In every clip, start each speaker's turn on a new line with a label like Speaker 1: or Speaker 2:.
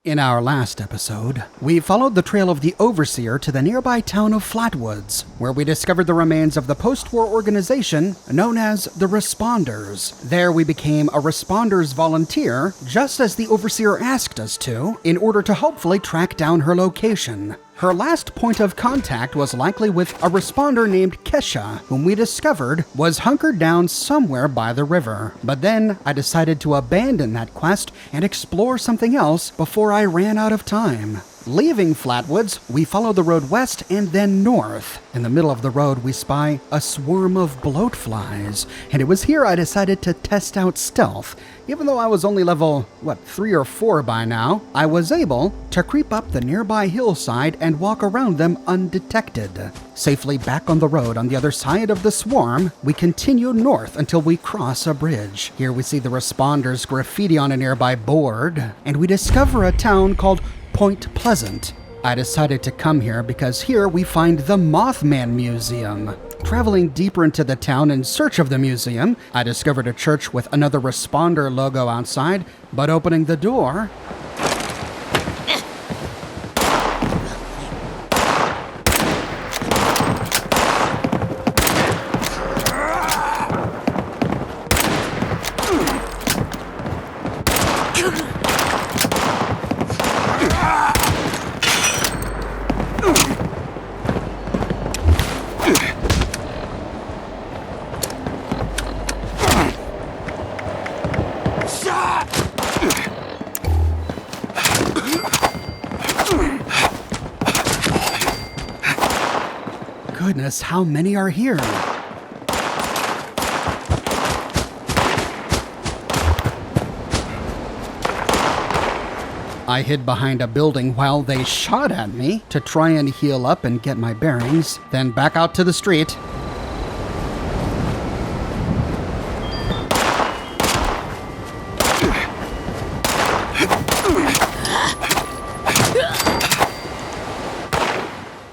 Speaker 1: In our last episode, we followed the trail of the Overseer to the nearby town of Flatwoods, where we discovered the remains of the post-war organization known as the Responders. There we became a Responders volunteer, just as the Overseer asked us to, in order to hopefully track down her location. Her last point of contact was likely with a responder named Kesha, whom we discovered was hunkered down somewhere by the river. But then I decided to abandon that quest and explore something else before I ran out of time. Leaving Flatwoods, we follow the road west and then north. In the middle of the road, we spy a swarm of bloatflies, and it was here I decided to test out stealth. Even though I was only level, 3 or 4 by now, I was able to creep up the nearby hillside and walk around them undetected. Safely back on the road on the other side of the swarm, we continue north until we cross a bridge. Here we see the Responders graffiti on a nearby board, and we discover a town called Point Pleasant. I decided to come here because here we find the Mothman Museum. Traveling deeper into the town in search of the museum, I discovered a church with another Responder logo outside, but opening the door, goodness, how many are here? I hid behind a building while they shot at me to try and heal up and get my bearings, then back out to the street.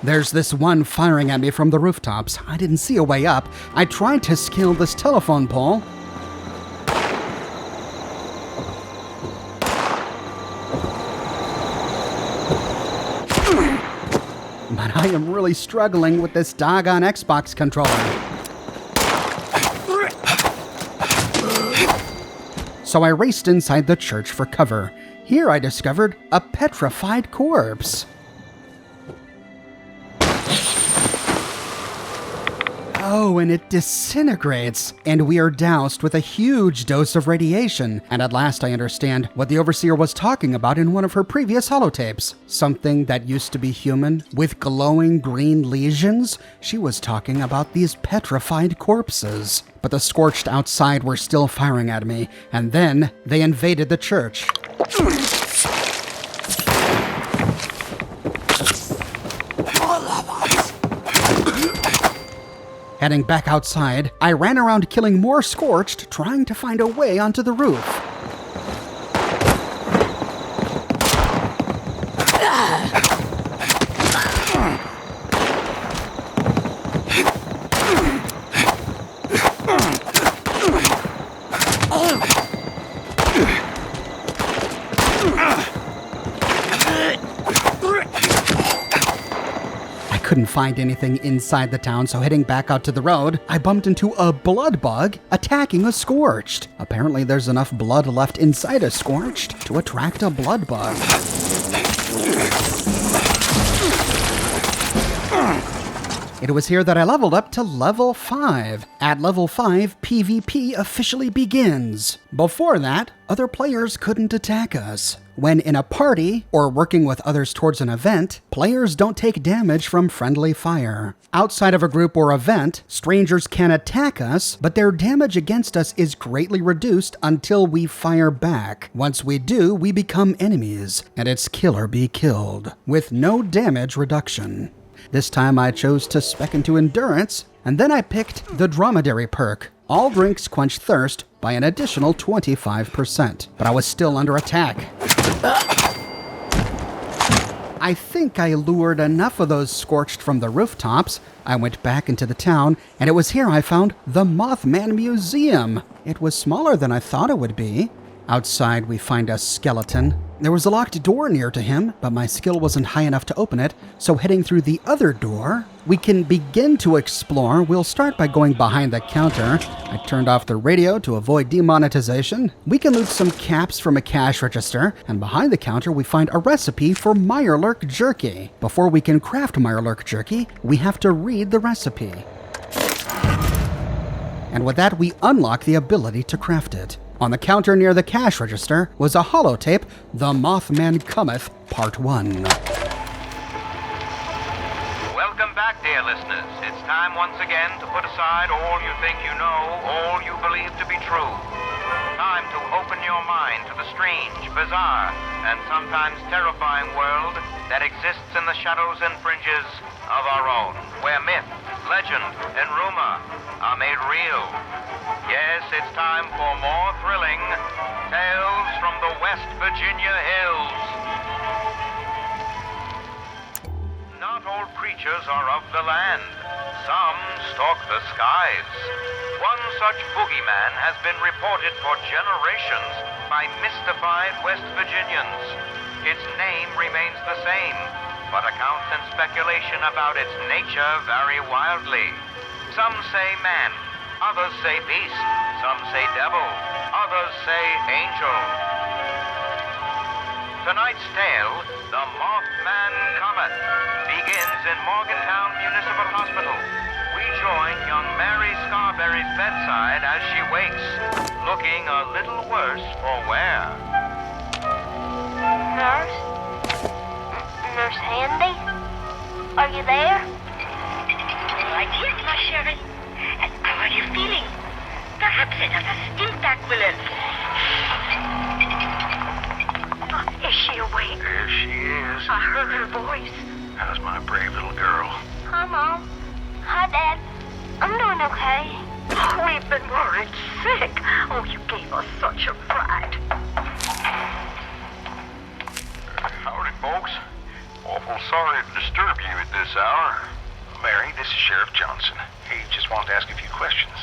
Speaker 1: There's this one firing at me from the rooftops. I didn't see a way up. I tried to scale this telephone pole. But I am really struggling with this doggone Xbox controller. So I raced inside the church for cover. Here I discovered a petrified corpse. Oh, and it disintegrates, and we are doused with a huge dose of radiation. And at last I understand what the Overseer was talking about in one of her previous holotapes. Something that used to be human, with glowing green lesions. She was talking about these petrified corpses. But the scorched outside were still firing at me, and then they invaded the church. Heading back outside, I ran around killing more scorched, trying to find a way onto the roof. Couldn't find anything inside the town, so heading back out to the road, I bumped into a blood bug attacking a scorched. Apparently there's enough blood left inside a scorched to attract a blood bug. It was here that I leveled up to level 5. At level 5, PvP officially begins. Before that, other players couldn't attack us. When in a party, or working with others towards an event, players don't take damage from friendly fire. Outside of a group or event, strangers can attack us, but their damage against us is greatly reduced until we fire back. Once we do, we become enemies, and it's kill or be killed, with no damage reduction. This time I chose to spec into endurance, and then I picked the dromedary perk. All drinks quench thirst by an additional 25%, but I was still under attack. I think I lured enough of those scorched from the rooftops. I went back into the town, and it was here I found the Mothman Museum. It was smaller than I thought it would be. Outside, we find a skeleton, There was a locked door near to him, but my skill wasn't high enough to open it, so heading through the other door, we can begin to explore. We'll start by going behind the counter. I turned off the radio to avoid demonetization. We can loot some caps from a cash register, and behind the counter we find a recipe for Mirelurk jerky. Before we can craft Mirelurk jerky, we have to read the recipe. And with that, we unlock the ability to craft it. On the counter near the cash register was a holotape, The Mothman Cometh, Part 1.
Speaker 2: Welcome back, dear listeners. It's time once again to put aside all you think you know, all you believe to be true. Time to open your mind to the strange, bizarre, and sometimes terrifying world that exists in the shadows and fringes of our own, where myth, legend, and rumor are made real. Yes, it's time for more thrilling tales from the West Virginia hills. Not all creatures are of the land. Some stalk the skies. One such boogeyman has been reported for generations by mystified West Virginians. Its name remains the same, but accounts and speculation about its nature vary wildly. Some say man, others say beast, some say devil, others say angel. Tonight's tale, The Mothman Cometh, begins in Morgantown Municipal Hospital. We join young Mary Scarberry's bedside as she wakes, looking a little worse for wear.
Speaker 3: Nurse? Nurse Handy? Are you there?
Speaker 4: Right here, my Sherry. And how are you feeling? Perhaps another stink back will help. Is she awake?
Speaker 2: There she is.
Speaker 4: I heard her voice.
Speaker 2: How's my brave little girl?
Speaker 3: Hi, Mom. Hi, Dad. I'm doing okay.
Speaker 4: Oh, we've been worried sick. Oh, you gave us such a fright.
Speaker 2: Howdy, folks. Awful sorry to disturb you at this hour. Mary, this is Sheriff Johnson. He just wanted to ask a few questions.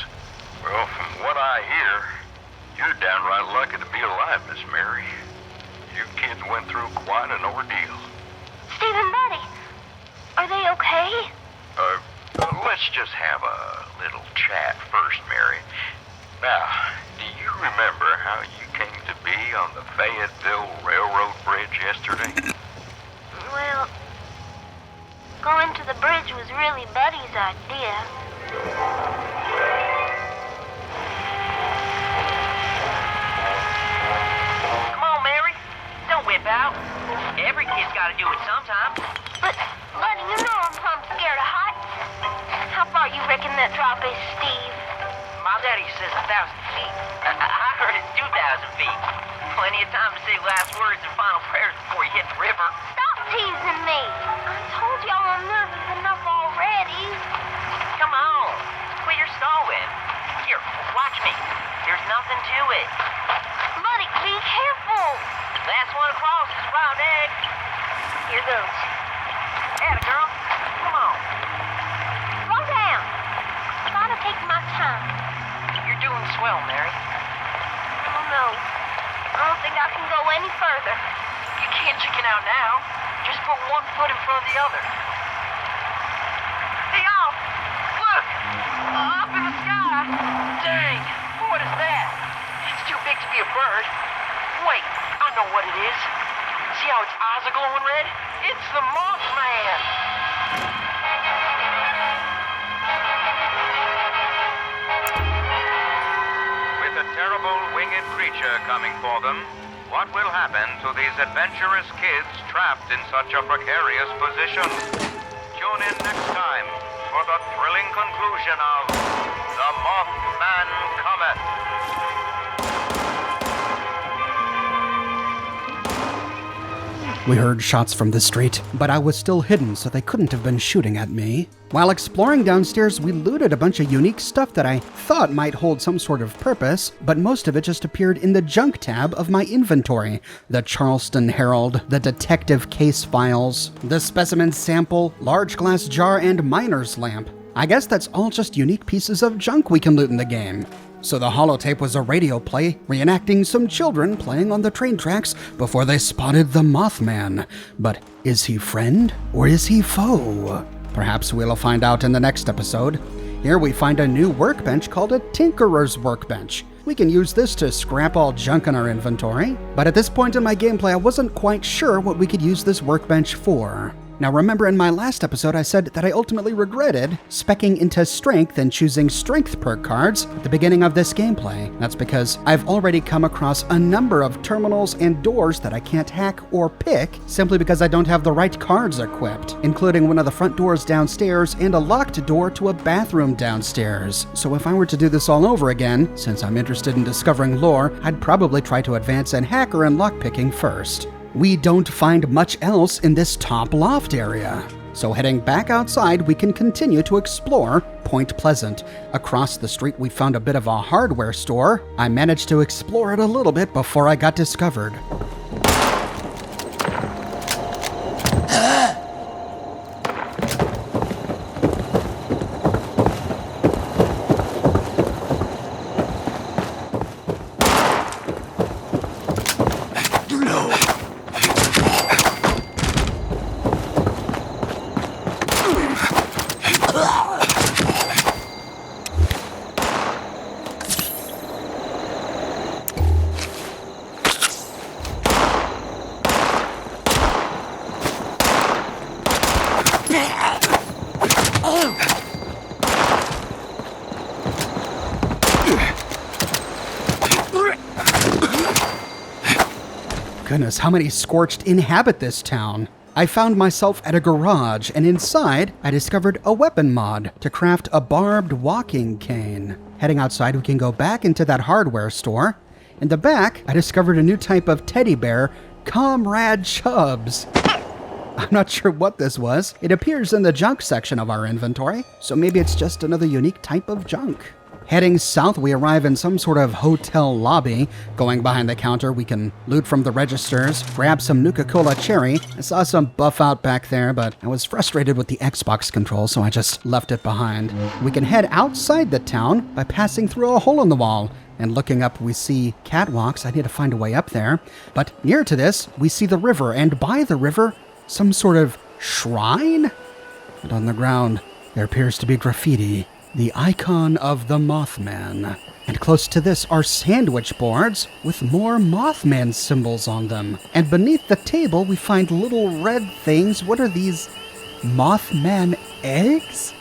Speaker 2: Well, from what I hear, you're downright lucky to be alive, Miss Mary. You kids went through quite an ordeal.
Speaker 3: Steve and Buddy, are they okay?
Speaker 2: Let's just have a little chat first, Mary. Now, do you remember how you came to be on the Fayetteville Railroad Bridge yesterday?
Speaker 3: Well, going to the bridge was really Buddy's idea.
Speaker 4: Come on, Mary. Don't whip out. Every kid's got to do it sometime.
Speaker 3: But, Buddy, you know I'm plumb scared of heights. How far you reckon that drop is, Steve?
Speaker 4: My daddy says 1,000 feet. I heard it's 2,000 feet. Plenty of time to say last words and final prayers before you hit the river.
Speaker 3: Stop teasing me. I told y'all I'm nervous enough already.
Speaker 4: Come on. Quit your stalling. Here, watch me. There's nothing to it.
Speaker 3: Buddy, be careful.
Speaker 4: Last one across is a round egg.
Speaker 3: Here goes.
Speaker 4: Atta girl. Come on.
Speaker 3: Slow down. Gotta take my time.
Speaker 4: You're doing swell, Mary.
Speaker 3: Oh, no. I don't think I can go any further.
Speaker 4: You can't chicken out now. Just put one foot in front of the other. Hey, y'all! Look! Up in the sky! Dang! What is that? It's too big to be a bird. Wait, I know what it is. See how its eyes are glowing red? It's the Mothman!
Speaker 2: With a terrible winged creature coming for them, what will happen to these adventurous kids trapped in such a precarious position? Tune in next time for the thrilling conclusion of The Mothman Cometh.
Speaker 1: We heard shots from the street, but I was still hidden, so they couldn't have been shooting at me. While exploring downstairs, we looted a bunch of unique stuff that I thought might hold some sort of purpose, but most of it just appeared in the junk tab of my inventory. The Charleston Herald, the detective case files, the specimen sample, large glass jar, and miner's lamp. I guess that's all just unique pieces of junk we can loot in the game. So the holotape was a radio play reenacting some children playing on the train tracks before they spotted the Mothman. But is he friend or is he foe? Perhaps we'll find out in the next episode. Here we find a new workbench called a Tinkerer's Workbench. We can use this to scrap all junk in our inventory, but at this point in my gameplay I wasn't quite sure what we could use this workbench for. Now remember in my last episode I said that I ultimately regretted speccing into strength and choosing strength perk cards at the beginning of this gameplay. That's because I've already come across a number of terminals and doors that I can't hack or pick simply because I don't have the right cards equipped, including one of the front doors downstairs and a locked door to a bathroom downstairs. So if I were to do this all over again, since I'm interested in discovering lore, I'd probably try to advance in hacker and lockpicking first. We don't find much else in this top loft area. So heading back outside, we can continue to explore Point Pleasant. Across the street, we found a bit of a hardware store. I managed to explore it a little bit before I got discovered. Goodness, how many scorched inhabit this town? I found myself at a garage, and inside, I discovered a weapon mod to craft a barbed walking cane. Heading outside, we can go back into that hardware store. In the back, I discovered a new type of teddy bear, Comrade Chubbs. I'm not sure what this was. It appears in the junk section of our inventory, so maybe it's just another unique type of junk. Heading south, we arrive in some sort of hotel lobby. Going behind the counter, we can loot from the registers, grab some Nuka-Cola Cherry. I saw some buff out back there, but I was frustrated with the Xbox control, so I just left it behind. We can head outside the town by passing through a hole in the wall. And looking up, we see catwalks. I need to find a way up there. But near to this, we see the river, and by the river, some sort of shrine? And on the ground, there appears to be graffiti. The icon of the Mothman. And close to this are sandwich boards with more Mothman symbols on them. And beneath the table, we find little red things. What are these? Mothman eggs?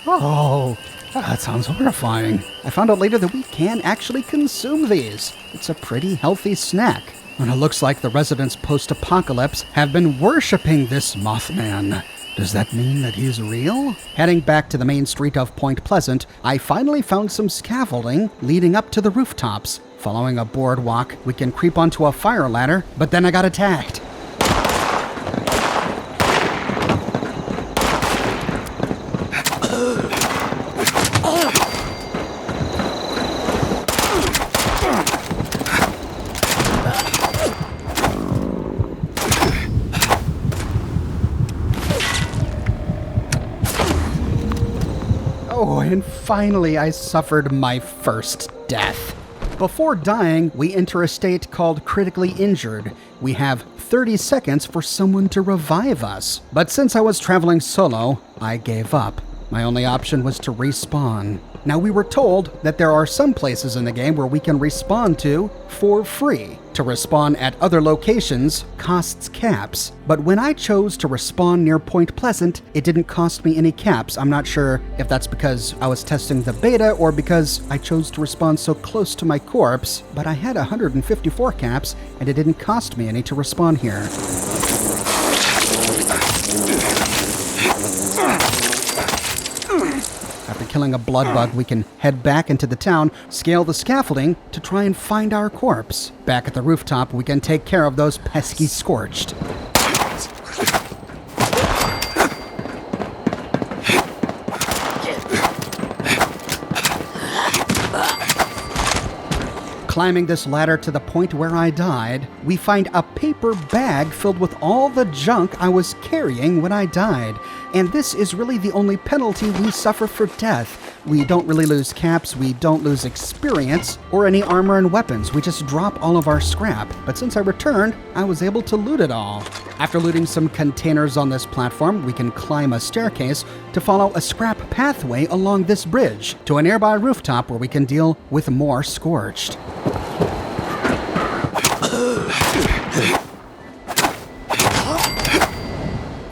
Speaker 1: Oh, that sounds horrifying. I found out later that we can actually consume these. It's a pretty healthy snack. And it looks like the residents post-apocalypse have been worshipping this Mothman. Does that mean that he's real? Heading back to the main street of Point Pleasant, I finally found some scaffolding leading up to the rooftops. Following a boardwalk, we can creep onto a fire ladder, but then I got attacked. Oh, and finally I suffered my first death. Before dying, we enter a state called critically injured. We have 30 seconds for someone to revive us. But since I was traveling solo, I gave up. My only option was to respawn. Now, we were told that there are some places in the game where we can respawn to for free. To respawn at other locations costs caps. But when I chose to respawn near Point Pleasant, it didn't cost me any caps. I'm not sure if that's because I was testing the beta or because I chose to respawn so close to my corpse, but I had 154 caps and it didn't cost me any to respawn here. After killing a blood bug, we can head back into the town, scale the scaffolding to try and find our corpse. Back at the rooftop, we can take care of those pesky scorched. Climbing this ladder to the point where I died, we find a paper bag filled with all the junk I was carrying when I died. And this is really the only penalty we suffer for death. We don't really lose caps, we don't lose experience, or any armor and weapons. We just drop all of our scrap. But since I returned, I was able to loot it all. After looting some containers on this platform, we can climb a staircase to follow a scrap pathway along this bridge to a nearby rooftop where we can deal with more Scorched.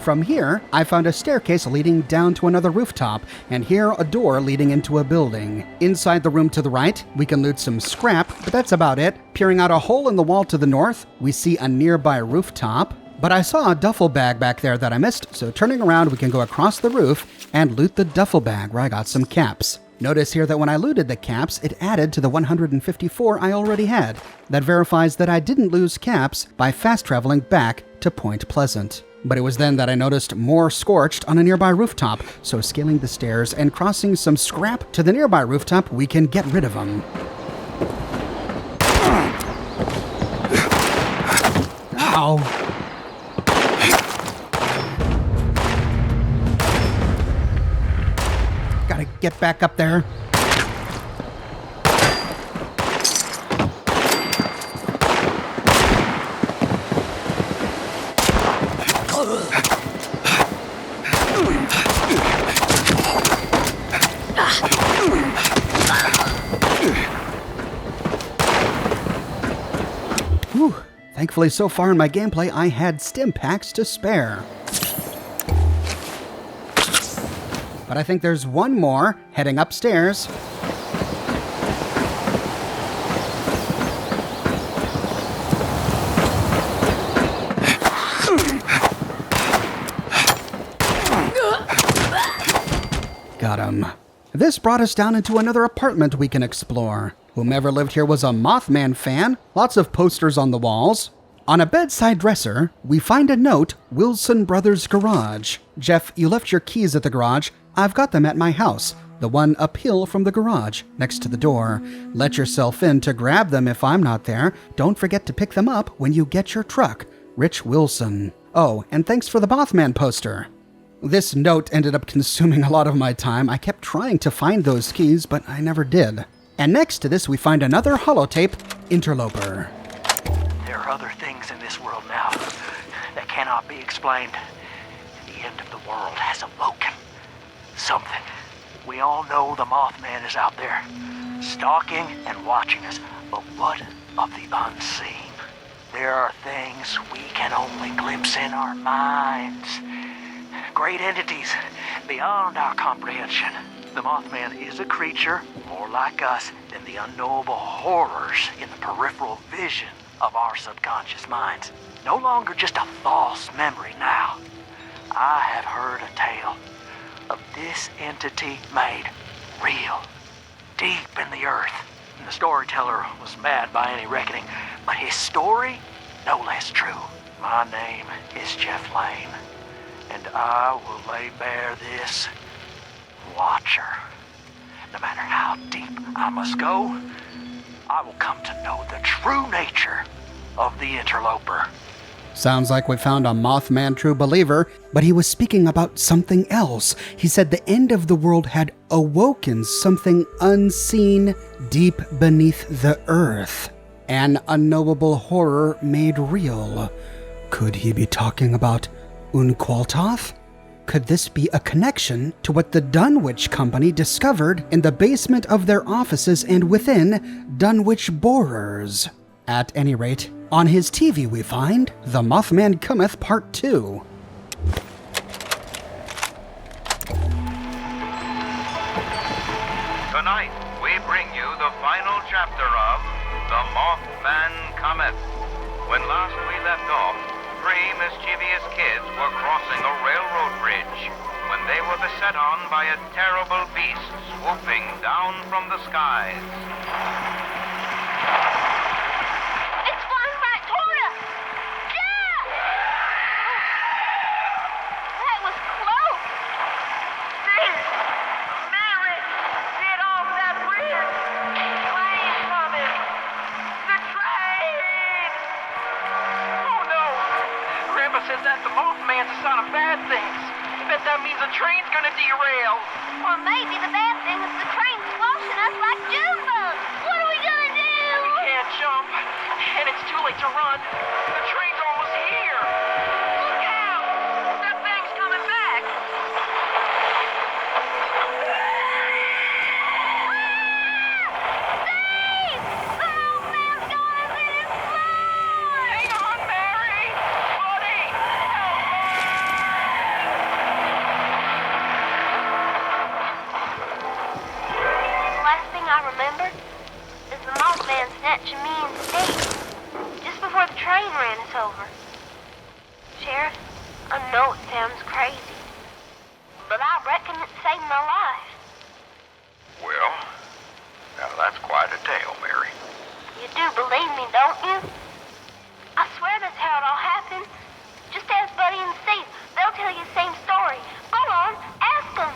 Speaker 1: From here, I found a staircase leading down to another rooftop, and here a door leading into a building. Inside the room to the right, we can loot some scrap, but that's about it. Peering out a hole in the wall to the north, we see a nearby rooftop. But I saw a duffel bag back there that I missed, so turning around we can go across the roof and loot the duffel bag where I got some caps. Notice here that when I looted the caps, it added to the 154 I already had. That verifies that I didn't lose caps by fast traveling back to Point Pleasant. But it was then that I noticed more Scorched on a nearby rooftop, so scaling the stairs and crossing some scrap to the nearby rooftop, we can get rid of them. Ow! Gotta get back up there. Whew. Thankfully, so far in my gameplay, I had stim packs to spare. But I think there's one more heading upstairs. Got him. This brought us down into another apartment we can explore. Whomever lived here was a Mothman fan, lots of posters on the walls. On a bedside dresser, we find a note, Wilson Brothers Garage. Jeff, you left your keys at the garage. I've got them at my house, the one uphill from the garage, next to the door. Let yourself in to grab them if I'm not there. Don't forget to pick them up when you get your truck. Rich Wilson. Oh, and thanks for the Mothman poster. This note ended up consuming a lot of my time. I kept trying to find those keys, but I never did. And next to this, we find another holotape, Interloper.
Speaker 5: There are other things in this world now that cannot be explained. The end of the world has awoken. Something. We all know the Mothman is out there, stalking and watching us. But what of the unseen? There are things we can only glimpse in our minds. Great entities beyond our comprehension. The Mothman is a creature more like us than the unknowable horrors in the peripheral vision of our subconscious minds. No longer just a false memory now. I have heard a tale of this entity made real, deep in the earth. And the storyteller was mad by any reckoning, but his story, no less true. My name is Jeff Lane, and I will lay bare this Watcher. No matter how deep I must go, I will come to know the true nature of the Interloper.
Speaker 1: Sounds like we found a Mothman true believer, but he was speaking about something else. He said the end of the world had awoken something unseen deep beneath the earth. An unknowable horror made real. Could he be talking about Unqualtoth? Could this be a connection to what the Dunwich Company discovered in the basement of their offices and within Dunwich Borers? At any rate, on his TV we find The Mothman Cometh Part 2.
Speaker 2: Tonight, we bring you the final chapter of The Mothman Cometh. When last we left off, 3 mischievous kids were crossing a railroad bridge when they were beset on by a terrible beast swooping down from the skies.
Speaker 3: It's flying right toward us! Yeah! That was close! Sid! Mary! Get off that bridge! Train's coming! The train!
Speaker 4: Oh no! Grandpa says that the Mothman's a sign of bad things. bet that means the train's gonna derail.
Speaker 3: Or maybe the bad thing is the train's squashing us like June bugs. What are we gonna do?
Speaker 4: We can't jump, and it's too late to run. The train's almost here. Look out! That thing's coming back.
Speaker 3: Steve! The Mothman's got us in his blood!
Speaker 4: Hang on, Mary! Buddy! Help me!
Speaker 3: The last thing I remember is the Mothman snatching me and Steve just before the train ran us over. Sheriff, I know it sounds crazy, but I reckon it saved my life.
Speaker 2: Well, now that's quite a tale, Mary.
Speaker 3: You do believe me, don't you? I swear that's how it all happened. Just ask Buddy and Steve. They'll tell you the same story. Go on, ask them.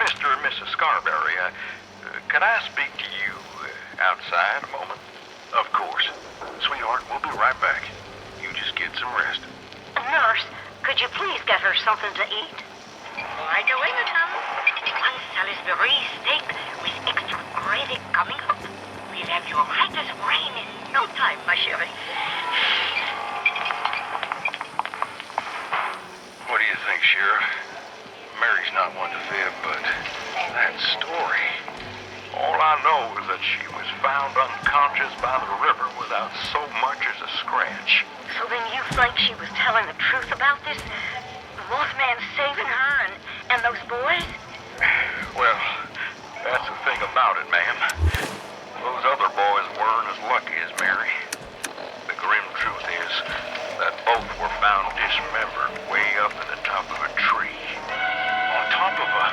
Speaker 2: Mr. and Mrs. Scarberry, can I speak to you outside a moment? Of course. Sweetheart, we'll be right back. You just get some rest.
Speaker 6: Nurse, could you please get her something to eat? Right away, madam. One Salisbury steak with extra gravy coming up. We'll have you right as rain in no time, my chérie.
Speaker 2: What do you think, Sheriff? Mary's not one to fib, but that story. All I know is that she was found unconscious by the river without so much as a scratch.
Speaker 6: So then you think she was telling the truth about this? The Mothman saving her and those boys?
Speaker 2: Well, that's the thing about it, ma'am. Those other boys weren't as lucky as Mary. The grim truth is that both were found dismembered way up at the top of a tree. On top of a...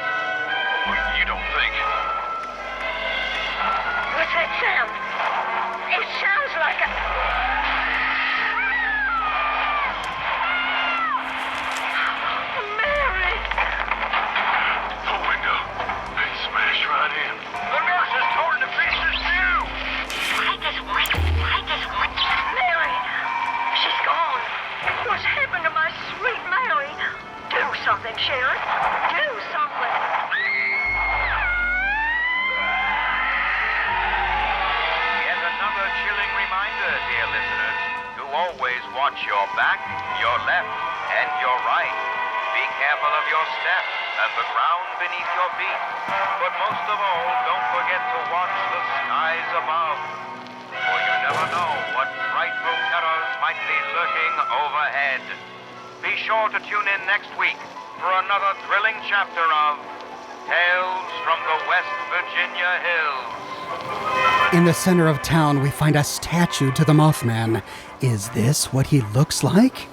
Speaker 2: You don't think...
Speaker 6: What's that sound? It sounds like a... Mary!
Speaker 2: The window. They smashed right in. The nurse is torn to pieces, too!
Speaker 6: Right as what? Mary! She's gone. What's happened to my sweet Mary? Do something, Sheriff. Do something.
Speaker 2: Yet another chilling reminder, dear listeners, to always watch your back, your left, and your right. Be careful of your step and the ground beneath your feet. But most of all, don't forget to watch the skies above. For you never know what frightful terrors might be lurking overhead. Be sure to tune in next week for another thrilling chapter of Tales from the West Virginia Hills.
Speaker 1: In the center of town, we find a statue to the Mothman. Is this what he looks like?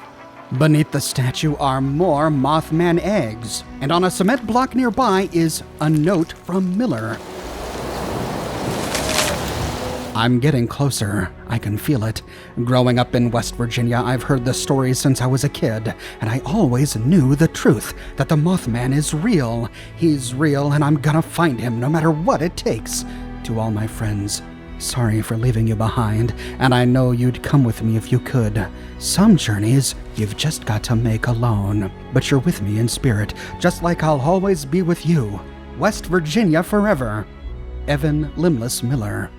Speaker 1: Beneath the statue are more Mothman eggs, and on a cement block nearby is a note from Miller. I'm getting closer. I can feel it. Growing up in West Virginia, I've heard the stories since I was a kid, and I always knew the truth, that the Mothman is real. He's real, and I'm gonna find him no matter what it takes. To all my friends, sorry for leaving you behind, and I know you'd come with me if you could. Some journeys you've just got to make alone, but you're with me in spirit, just like I'll always be with you. West Virginia forever. Evan Limless Miller.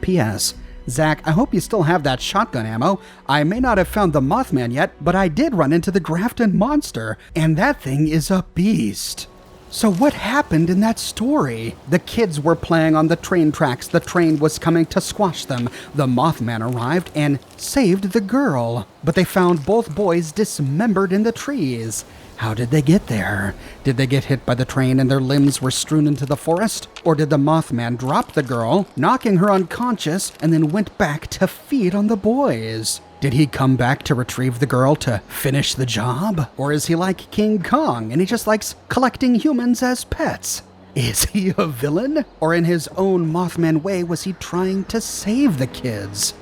Speaker 1: P.S. Zach, I hope you still have that shotgun ammo. I may not have found the Mothman yet, but I did run into the Grafton Monster, and that thing is a beast. So what happened in that story? The kids were playing on the train tracks. The train was coming to squash them. The Mothman arrived and saved the girl. But they found both boys dismembered in the trees. How did they get there? Did they get hit by the train and their limbs were strewn into the forest? Or did the Mothman drop the girl, knocking her unconscious, and then went back to feed on the boys? Did he come back to retrieve the girl to finish the job? Or is he like King Kong and he just likes collecting humans as pets? Is he a villain? Or in his own Mothman way was he trying to save the kids?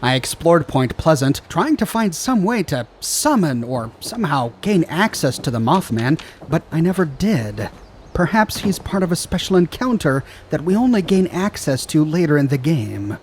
Speaker 1: I explored Point Pleasant, trying to find some way to summon or somehow gain access to the Mothman, but I never did. Perhaps he's part of a special encounter that we only gain access to later in the game.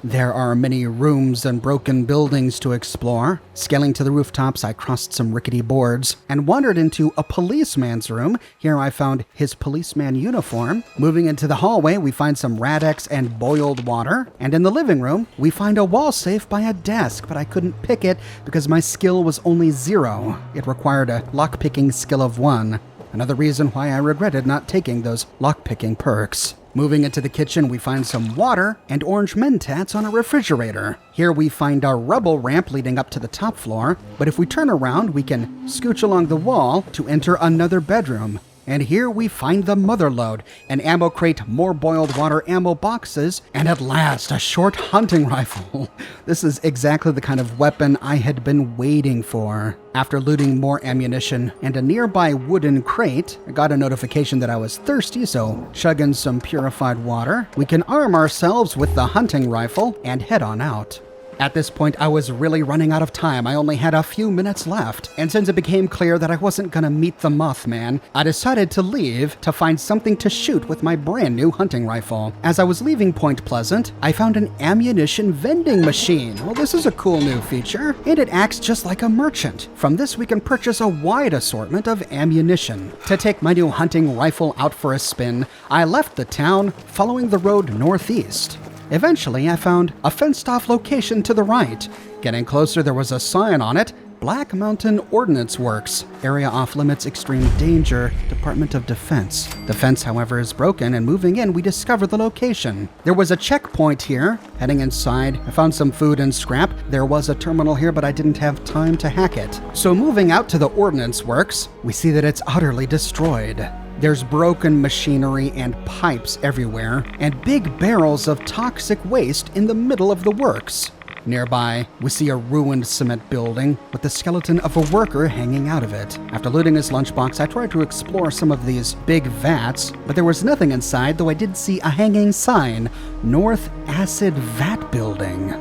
Speaker 1: There are many rooms and broken buildings to explore. Scaling to the rooftops, I crossed some rickety boards and wandered into a policeman's room. Here I found his policeman uniform. Moving into the hallway, we find some Radex and boiled water. And in the living room, we find a wall safe by a desk, but I couldn't pick it because my skill was only 0. It required a lockpicking skill of 1. Another reason why I regretted not taking those lockpicking perks. Moving into the kitchen, we find some water and orange Mentats on a refrigerator. Here we find our rubble ramp leading up to the top floor, but if we turn around, we can scooch along the wall to enter another bedroom. And here we find the mother load, an ammo crate, more boiled water ammo boxes, and at last, a short hunting rifle. This is exactly the kind of weapon I had been waiting for. After looting more ammunition and a nearby wooden crate, I got a notification that I was thirsty, so chugging some purified water, we can arm ourselves with the hunting rifle and head on out. At this point, I was really running out of time. I only had a few minutes left. And since it became clear that I wasn't gonna meet the Mothman, I decided to leave to find something to shoot with my brand new hunting rifle. As I was leaving Point Pleasant, I found an ammunition vending machine. Well, this is a cool new feature, and it acts just like a merchant. From this, we can purchase a wide assortment of ammunition. To take my new hunting rifle out for a spin, I left the town, following the road northeast. Eventually, I found a fenced-off location to the right. Getting closer, there was a sign on it, Black Mountain Ordnance Works, area off-limits, extreme danger, Department of Defense. The fence, however, is broken, and moving in, we discovered the location. There was a checkpoint here. Heading inside, I found some food and scrap. There was a terminal here, but I didn't have time to hack it. So moving out to the Ordnance Works, we see that it's utterly destroyed. There's broken machinery and pipes everywhere, and big barrels of toxic waste in the middle of the works. Nearby, we see a ruined cement building with the skeleton of a worker hanging out of it. After looting his lunchbox, I tried to explore some of these big vats, but there was nothing inside, though I did see a hanging sign, North Acid Vat Building.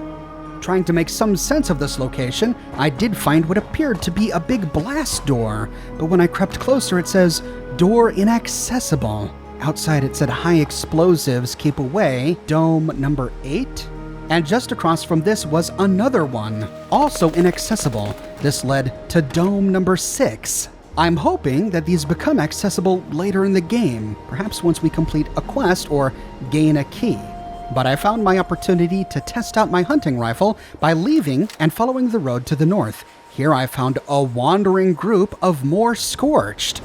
Speaker 1: Trying to make some sense of this location, I did find what appeared to be a big blast door, but when I crept closer, it says, Door inaccessible. Outside it said high explosives, keep away, dome number 8. And just across from this was another one, also inaccessible. This led to dome number 6. I'm hoping that these become accessible later in the game, perhaps once we complete a quest or gain a key. But I found my opportunity to test out my hunting rifle by leaving and following the road to the north. Here I found a wandering group of more Scorched.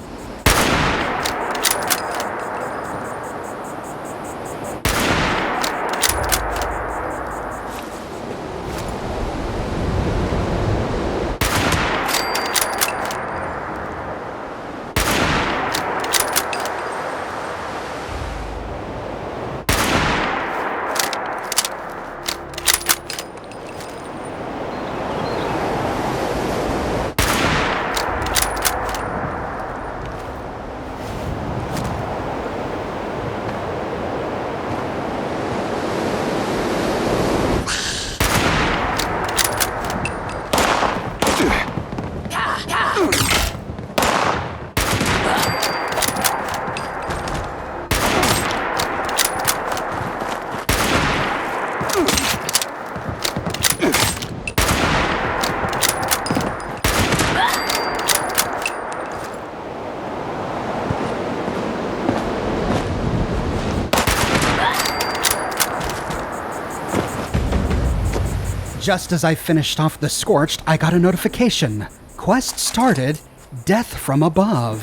Speaker 1: Just as I finished off the Scorched, I got a notification. Quest started. Death from above.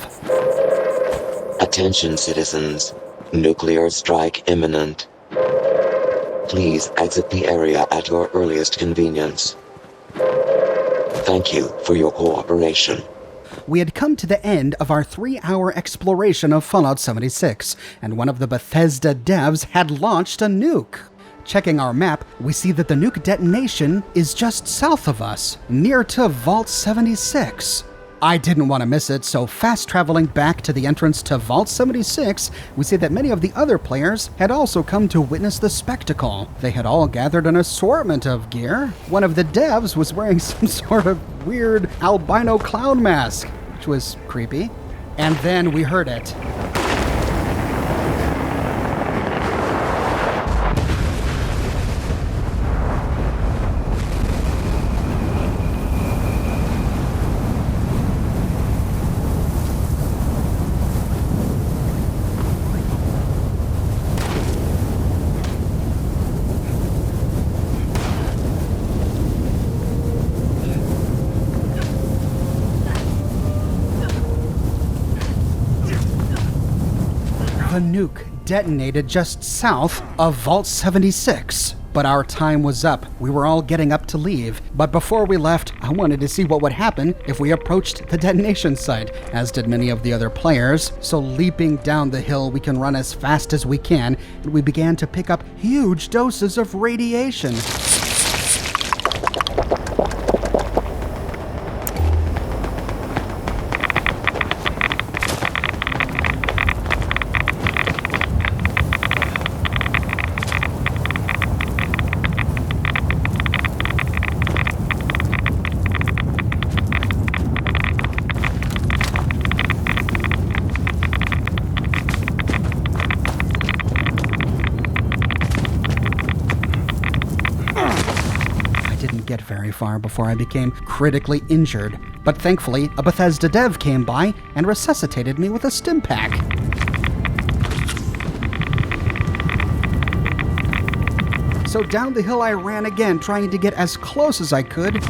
Speaker 7: Attention citizens. Nuclear strike imminent. Please exit the area at your earliest convenience. Thank you for your cooperation.
Speaker 1: We had come to the end of our 3-hour exploration of Fallout 76, and one of the Bethesda devs had launched a nuke. Checking our map, we see that the nuke detonation is just south of us, near to Vault 76. I didn't want to miss it, so fast traveling back to the entrance to Vault 76, we see that many of the other players had also come to witness the spectacle. They had all gathered an assortment of gear. One of the devs was wearing some sort of weird albino clown mask, which was creepy. And then we heard it. a nuke detonated just south of Vault 76. But our time was up. We were all getting up to leave. But before we left, I wanted to see what would happen if we approached the detonation site, as did many of the other players. So leaping down the hill, we can run as fast as we can, and we began to pick up huge doses of radiation. Get very far before I became critically injured, but thankfully a Bethesda dev came by and resuscitated me with a stim pack. So down the hill I ran again, trying to get as close as I could.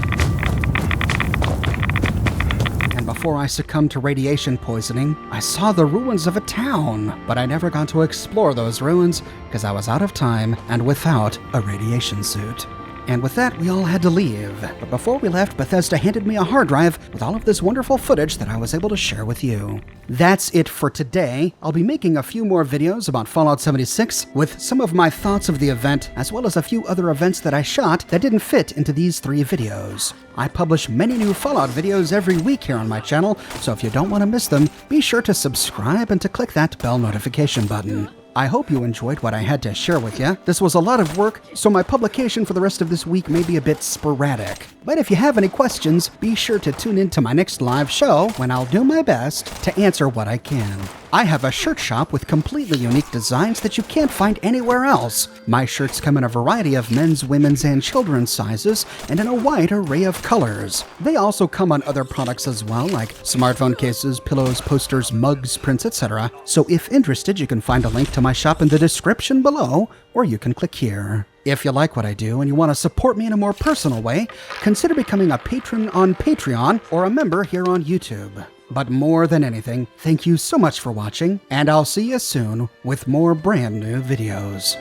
Speaker 1: And before I succumbed to radiation poisoning, I saw the ruins of a town, but I never got to explore those ruins because I was out of time and without a radiation suit. And with that, we all had to leave. But before we left, Bethesda handed me a hard drive with all of this wonderful footage that I was able to share with you. That's it for today. I'll be making a few more videos about Fallout 76 with some of my thoughts of the event, as well as a few other events that I shot that didn't fit into these 3 videos. I publish many new Fallout videos every week here on my channel, so if you don't want to miss them, be sure to subscribe and to click that bell notification button. I hope you enjoyed what I had to share with you. This was a lot of work, so my publication for the rest of this week may be a bit sporadic. But if you have any questions, be sure to tune in to my next live show when I'll do my best to answer what I can. I have a shirt shop with completely unique designs that you can't find anywhere else. My shirts come in a variety of men's, women's, and children's sizes, and in a wide array of colors. They also come on other products as well, like smartphone cases, pillows, posters, mugs, prints, etc. So if interested, you can find a link to my shop in the description below, or you can click here. If you like what I do and you want to support me in a more personal way, consider becoming a patron on Patreon or a member here on YouTube. But more than anything, thank you so much for watching, and I'll see you soon with more brand new videos.